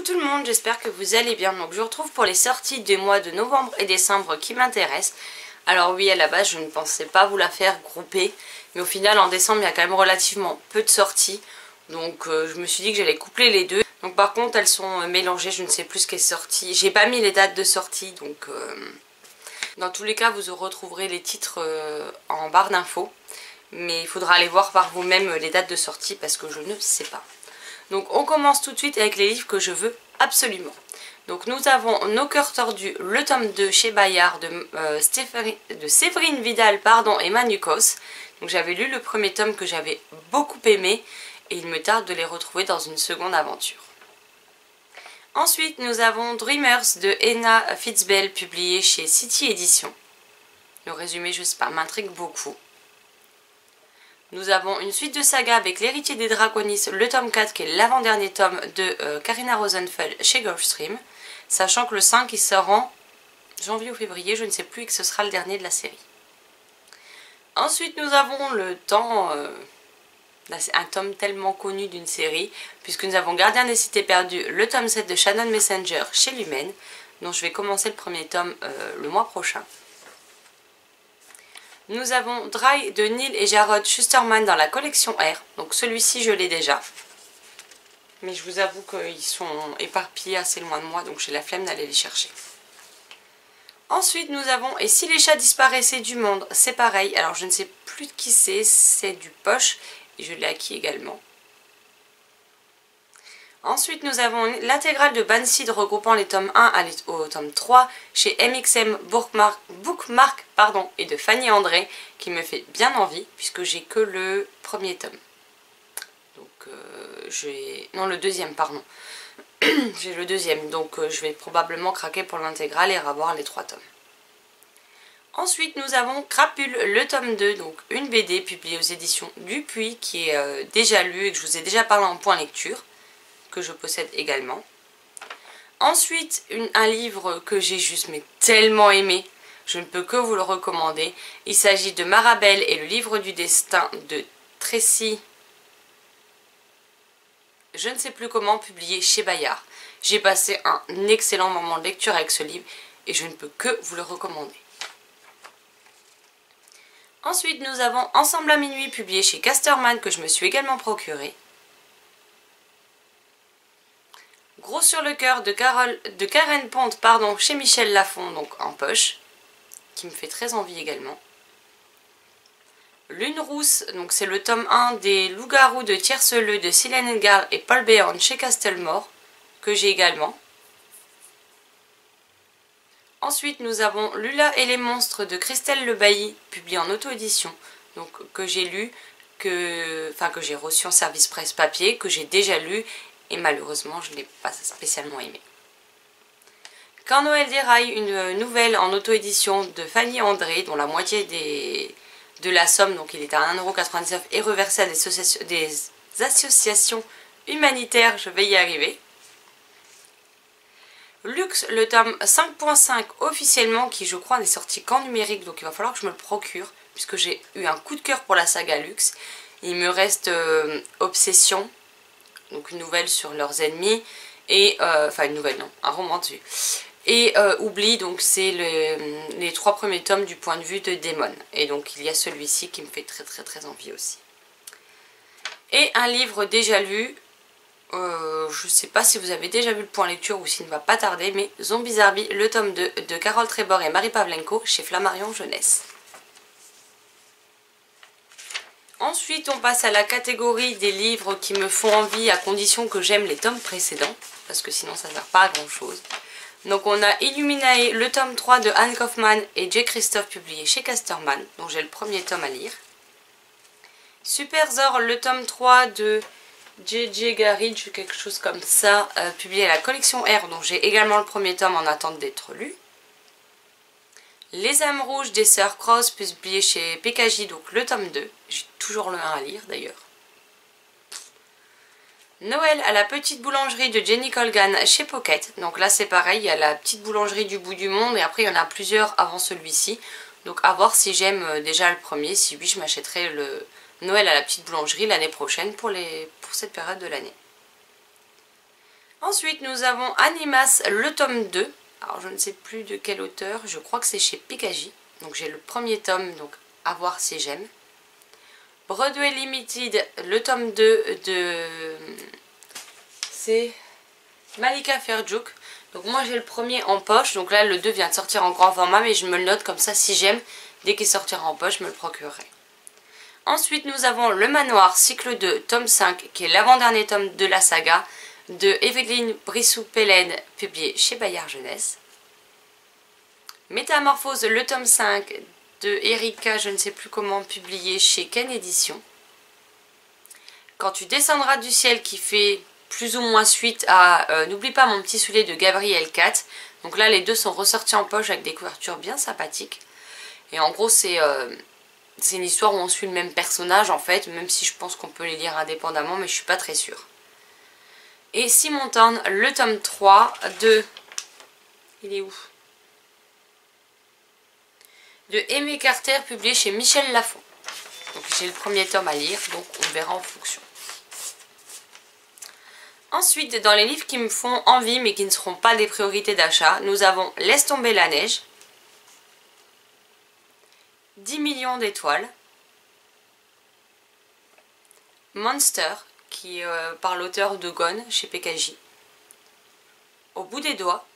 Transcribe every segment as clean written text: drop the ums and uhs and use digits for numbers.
tout le monde, j'espère que vous allez bien. Donc je vous retrouve pour les sorties des mois de novembre et décembre qui m'intéressent. Alors oui, à la base je ne pensais pas vous la faire grouper, mais au final en décembre il y a quand même relativement peu de sorties. Donc je me suis dit que j'allais coupler les deux. Donc par contre elles sont mélangées, je ne sais plus ce qui est sorti. J'ai pas mis les dates de sortie, donc dans tous les cas vous retrouverez les titres en barre d'infos. Mais il faudra aller voir par vous-même les dates de sortie parce que je ne sais pas. Donc on commence tout de suite avec les livres que je veux absolument. Donc nous avons Nos cœurs tordus, le tome 2 chez Bayard de Séverine Vidal et Manu Kos. Donc j'avais lu le premier tome que j'avais beaucoup aimé et il me tarde de les retrouver dans une seconde aventure. Ensuite nous avons Dreamers de Ena Fitzbell publié chez City Éditions. Le résumé, je sais pas, m'intrigue beaucoup. Nous avons une suite de saga avec l'héritier des Draconis, le tome 4 qui est l'avant-dernier tome de Carina Rosenfeld chez Gulfstream. Sachant que le 5 il sort en janvier ou février, je ne sais plus, et que ce sera le dernier de la série. Ensuite nous avons le temps, un tome tellement connu d'une série, puisque nous avons Gardien des cités perdues, le tome 7 de Shannon Messenger chez Lumen, dont je vais commencer le premier tome le mois prochain. Nous avons Dry de Neil et Jarrod Schusterman dans la collection R. Donc celui-ci je l'ai déjà. Mais je vous avoue qu'ils sont éparpillés assez loin de moi, donc j'ai la flemme d'aller les chercher. Ensuite nous avons Et si les chats disparaissaient du monde, c'est pareil. Alors je ne sais plus de qui c'est du Poche et je l'ai acquis également. Ensuite nous avons l'intégrale de Banseed regroupant les tomes 1 au tome 3 chez MXM Bookmark et de Fanny André, qui me fait bien envie puisque j'ai que le premier tome. Donc non, le deuxième, pardon. J'ai le deuxième, donc je vais probablement craquer pour l'intégrale et avoir les 3 tomes. Ensuite nous avons Crapule, le tome 2, donc une BD publiée aux éditions Dupuis qui est déjà lue et que je vous ai déjà parlé en point lecture, que je possède également. Ensuite un livre que j'ai juste mais tellement aimé, je ne peux que vous le recommander. Il s'agit de Marabelle et le livre du destin de Tracy, je ne sais plus comment, publié chez Bayard. J'ai passé un excellent moment de lecture avec ce livre et je ne peux que vous le recommander. Ensuite nous avons Ensemble à minuit publié chez Casterman que je me suis également procuré. Gros sur le cœur de Karen Ponte chez Michel Lafon, donc en poche, qui me fait très envie également. Lune rousse, donc c'est le tome 1 des Loups-garous de Tierceleux de Silène Edgar et Paul Béorn chez Castelmore, que j'ai également. Ensuite nous avons Lula et les monstres de Christelle Le Bailly, publié en auto-édition, donc que j'ai lu, que j'ai reçu en service presse papier, que j'ai déjà lu, et malheureusement je ne l'ai pas spécialement aimé. Quand Noël déraille, une nouvelle en auto-édition de Fanny André, dont la moitié de la somme, donc il est à 1,99 € est reversé à des associations humanitaires, je vais y arriver. Lux, le tome 5.5 officiellement, qui je crois n'est sorti qu'en numérique, donc il va falloir que je me le procure, puisque j'ai eu un coup de cœur pour la saga Lux. Il me reste Obsession, donc une nouvelle sur leurs ennemis, et une nouvelle non, un roman dessus. Et Oubli, donc c'est les 3 premiers tomes du point de vue de Démon. Et donc il y a celui-ci qui me fait très envie aussi. Et un livre déjà lu, je ne sais pas si vous avez déjà vu le point lecture ou s'il ne va pas tarder, mais Zombies Arby, le tome 2 de Carole Trébor et Marie Pavlenko chez Flammarion Jeunesse. Ensuite on passe à la catégorie des livres qui me font envie à condition que j'aime les tomes précédents, parce que sinon ça ne sert pas à grand chose. Donc on a Illuminae, le tome 3 de Anne Kaufman et J. Christophe publié chez Casterman, dont j'ai le premier tome à lire. Super Zor, le tome 3 de J.J. Garridge, quelque chose comme ça, publié à la collection R, dont j'ai également le premier tome en attente d'être lu. Les âmes rouges des sœurs Cross, publié chez PKJ, donc le tome 2. J'ai toujours le 1 à lire d'ailleurs. Noël à la petite boulangerie de Jenny Colgan chez Pocket. Donc là c'est pareil, il y a la petite boulangerie du bout du monde et après il y en a plusieurs avant celui-ci. Donc à voir si j'aime déjà le premier, si oui je m'achèterai le Noël à la petite boulangerie l'année prochaine pour cette période de l'année. Ensuite nous avons Animas le tome 2. Alors je ne sais plus de quel auteur, je crois que c'est chez Pikaji. Donc j'ai le premier tome, donc à voir si j'aime. Broadway Limited, le tome 2 de... c'est Malika Ferjuk. Donc moi j'ai le premier en poche, donc là le 2 vient de sortir en grand format, mais je me le note comme ça si j'aime. Dès qu'il sortira en poche, je me le procurerai. Ensuite nous avons Le Manoir, cycle 2, tome 5, qui est l'avant-dernier tome de la saga, de Evelyne Brissou-Pellen, publié chez Bayard Jeunesse. Métamorphose, le tome 5 de Erika, je ne sais plus comment, publié chez Ken Édition. Quand tu descendras du ciel, qui fait plus ou moins suite à N'oublie pas mon petit soulier de Gabriel Cat. Donc là les deux sont ressortis en poche avec des couvertures bien sympathiques. Et en gros c'est une histoire où on suit le même personnage en fait, même si je pense qu'on peut les lire indépendamment, mais je suis pas très sûre. Et Simon Thorne, le tome 3 de... il est où? De Aimé Carter, publié chez Michel Lafon. Donc j'ai le premier tome à lire, donc on verra en fonction. Ensuite, dans les livres qui me font envie mais qui ne seront pas des priorités d'achat, nous avons Laisse tomber la neige, 10 millions d'étoiles, Monster, qui est par l'auteur de Gone chez PKJ, Au bout des doigts,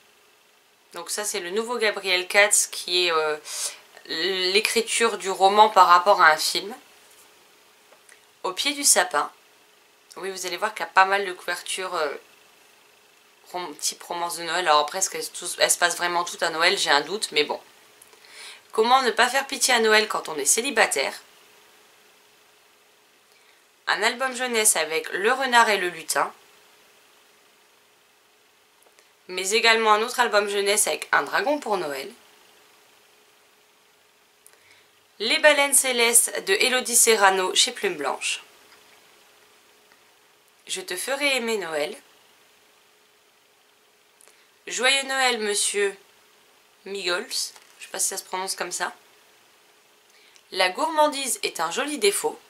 donc ça c'est le nouveau Gabriel Katz qui est l'écriture du roman par rapport à un film, Au pied du sapin. Oui, vous allez voir qu'il y a pas mal de couvertures type romance de Noël. Alors après, est-ce qu'elles se passent vraiment toutes à Noël? J'ai un doute, mais bon. Comment ne pas faire pitié à Noël quand on est célibataire? Un album jeunesse avec Le Renard et le Lutin. Mais également un autre album jeunesse avec Un dragon pour Noël. Les baleines célestes de Elodie Serrano chez Plume Blanche. Je te ferai aimer Noël. Joyeux Noël, monsieur Miggles. Je sais pas si ça se prononce comme ça. La gourmandise est un joli défaut.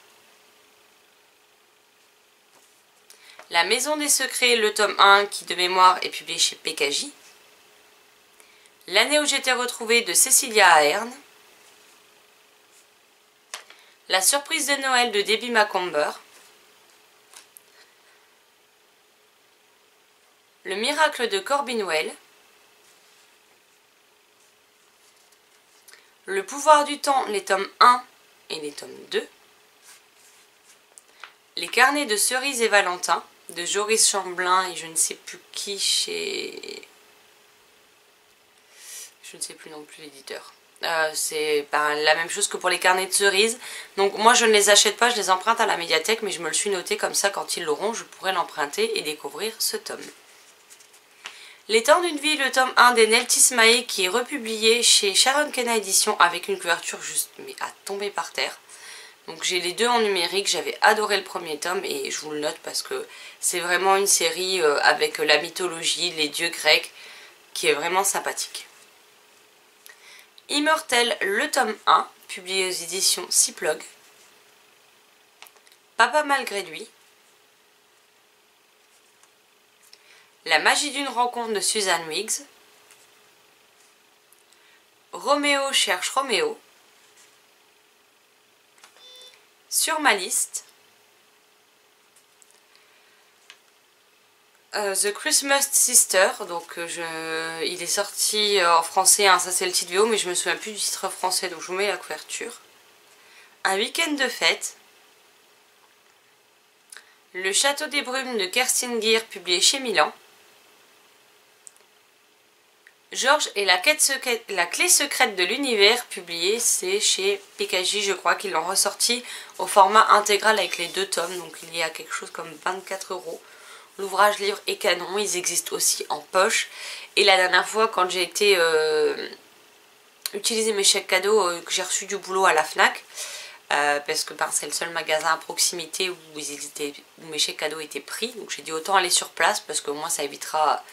La Maison des Secrets, le tome 1, qui de mémoire est publié chez PKJ. L'année où j'étais retrouvée de Cécilia Ahern. La surprise de Noël de Debbie Macomber. Le miracle de Corbinwell. Le pouvoir du temps, les tomes 1 et les tomes 2. Les carnets de Cerise et Valentin de Joris Chamblin et je ne sais plus qui chez... je ne sais plus non plus l'éditeur. C'est la même chose que pour les carnets de Cerise. Donc moi je ne les achète pas, je les emprunte à la médiathèque, mais je me le suis noté comme ça quand ils l'auront, je pourrai l'emprunter et découvrir ce tome. Les temps d'une vie, le tome 1 d'Enel Tismae qui est republié chez Sharon Kenna Édition avec une couverture juste mais à tomber par terre. Donc j'ai les deux en numérique, j'avais adoré le premier tome et je vous le note parce que c'est vraiment une série avec la mythologie, les dieux grecs qui est vraiment sympathique. Immortel, le tome 1, publié aux éditions Cyplog. Papa malgré lui. La magie d'une rencontre de Suzanne Wiggs. Roméo cherche Roméo. Sur ma liste. The Christmas Sister, donc il est sorti en français, hein, ça c'est le titre VO, mais je me souviens plus du titre français, donc je vous mets la couverture. Un week-end de fête. Le Château des Brumes de Kerstin Gier, publié chez Milan. Georges et la clé secrète de l'univers, publié, c'est chez PKJ, je crois qu'ils l'ont ressorti au format intégral avec les deux tomes, donc il y a quelque chose comme 24 €. L'ouvrage livre est canon, ils existent aussi en poche. Et la dernière fois, quand j'ai été utiliser mes chèques cadeaux que j'ai reçus du boulot à la FNAC, parce que c'est le seul magasin à proximité où mes chèques cadeaux étaient pris, donc j'ai dit autant aller sur place parce que moi ça évitera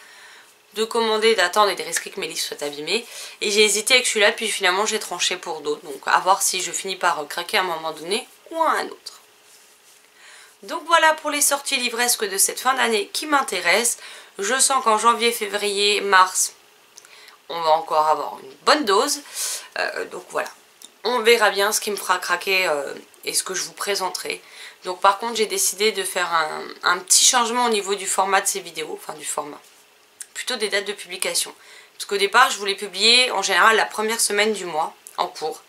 de commander, d'attendre et de risquer que mes livres soient abîmés. Et j'ai hésité avec celui-là, puis finalement j'ai tranché pour d'autres, donc à voir si je finis par craquer à un moment donné ou à un autre. Donc voilà pour les sorties livresques de cette fin d'année qui m'intéressent. Je sens qu'en janvier, février, mars, on va encore avoir une bonne dose. Donc voilà, on verra bien ce qui me fera craquer et ce que je vous présenterai. Donc par contre j'ai décidé de faire un petit changement au niveau du format de ces vidéos, enfin du format, plutôt des dates de publication. Parce qu'au départ je voulais publier en général la première semaine du mois en cours.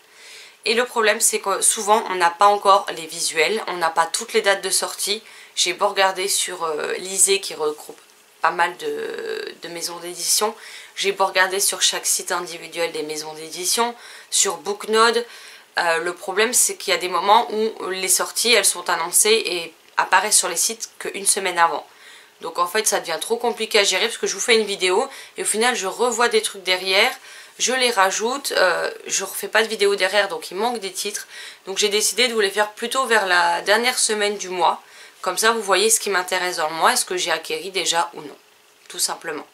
Et le problème c'est que souvent on n'a pas encore les visuels, on n'a pas toutes les dates de sortie. J'ai beau regarder sur Lizée qui regroupe pas mal de maisons d'édition. J'ai beau regarder sur chaque site individuel des maisons d'édition, sur Booknode. Le problème c'est qu'il y a des moments où les sorties elles sont annoncées et apparaissent sur les sites qu'une semaine avant. Donc en fait ça devient trop compliqué à gérer parce que je vous fais une vidéo et au final je revois des trucs derrière, je les rajoute, je refais pas de vidéo derrière donc il manque des titres. Donc j'ai décidé de vous les faire plutôt vers la dernière semaine du mois. Comme ça vous voyez ce qui m'intéresse dans le mois, est-ce que j'ai acquéri déjà ou non, tout simplement.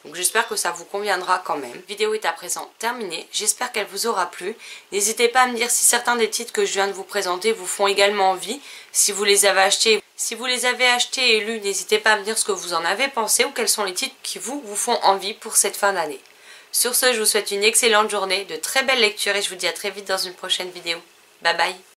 Donc j'espère que ça vous conviendra quand même. La vidéo est à présent terminée, j'espère qu'elle vous aura plu. N'hésitez pas à me dire si certains des titres que je viens de vous présenter vous font également envie, si vous les avez achetés. Si vous les avez achetés et lus, n'hésitez pas à me dire ce que vous en avez pensé ou quels sont les titres qui vous font envie pour cette fin d'année. Sur ce, je vous souhaite une excellente journée, de très belles lectures et je vous dis à très vite dans une prochaine vidéo. Bye bye!